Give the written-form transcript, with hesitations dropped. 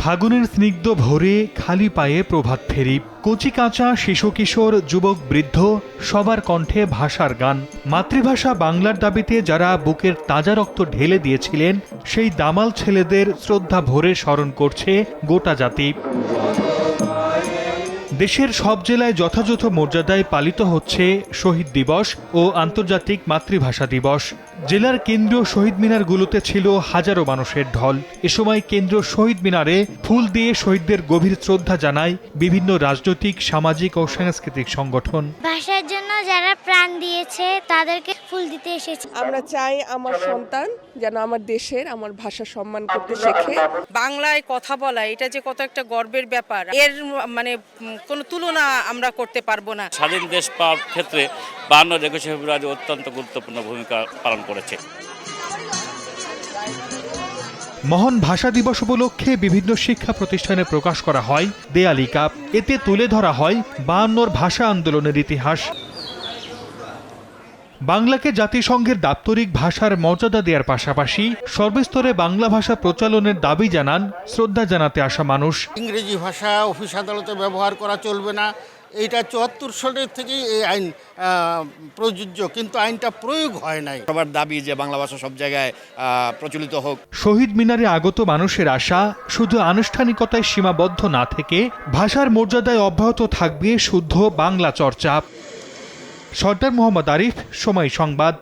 ফাগুনের স্নিগ্ধ ভোরে খালি পায়ে প্রভাত ফেরি, কচি কাঁচা শিশু কিশোর যুবক বৃদ্ধ সবার কণ্ঠে ভাষার গান। মাতৃভাষা বাংলার দাবিতে যারা বুকের তাজা রক্ত ঢেলে দিয়েছিলেন, সেই দামাল ছেলেদের শ্রদ্ধা ভরে স্মরণ করছে গোটা জাতি। দেশের সব জেলায় যথাযথ মর্যাদায় পালিত হচ্ছে শহীদ দিবস ও আন্তর্জাতিক মাতৃভাষা দিবস। জেলার কেন্দ্রীয় শহীদ মিনারগুলোতে ছিল হাজারো মানুষের ঢল। এ সময় কেন্দ্রীয় শহীদ মিনারে ফুল দিয়ে শহীদদের গভীর শ্রদ্ধা জানায় বিভিন্ন রাজনৈতিক, সামাজিক ও সাংস্কৃতিক সংগঠন। ভাষার জন্য যারা প্রাণ দিয়েছে তাদেরকে ফুল দিতে এসেছে। আমরা চাই আমার সন্তান যেন আমার দেশের, আমার ভাষা সম্মান করতে শেখে। বাংলায় কথা বলা এটা যে কত একটা গর্বের ব্যাপার, এর মানে কোনো তুলনা আমরা করতে পারবো না। স্বাধীন দেশ পাওয়ার ক্ষেত্রে 52 21 ফেব্রুয়ারি অত্যন্ত গুরুত্বপূর্ণ ভূমিকা পালন করেছে। মহান ভাষা দিবস উপলক্ষে বিভিন্ন শিক্ষা প্রতিষ্ঠানে প্রকাশ করা হয় দেয়ালি কাপ। এতে তুলে ধরা হয় 52 ভাষা আন্দোলনের ইতিহাস। বাংলাকে জাতিসংঘের দাপ্তরিক ভাষার মর্যাদা দেওয়ার পাশাপাশি সর্বস্তরে বাংলা ভাষা প্রচলনের দাবি জানান শ্রদ্ধা জানাতে আসা মানুষ। ইংরেজি ভাষা অফিস আদালতে ব্যবহার করা চলবে না, এইটা 74 সালের থেকেই এই আইন প্রযোজ্য, কিন্তু আইনটা প্রয়োগ হয় নাই। সবার দাবি যে বাংলা ভাষা সব জায়গায় প্রচলিত হোক। শহীদ মিনারে আগত মানুষের আশা শুধু আনুষ্ঠানিকতায় সীমাবদ্ধ না থেকে ভাষার মর্যাদায় অব্যাহত থাকবে শুদ্ধ বাংলা চর্চা। সর্দার মোহাম্মদ আরিফ, সময় সংবাদ।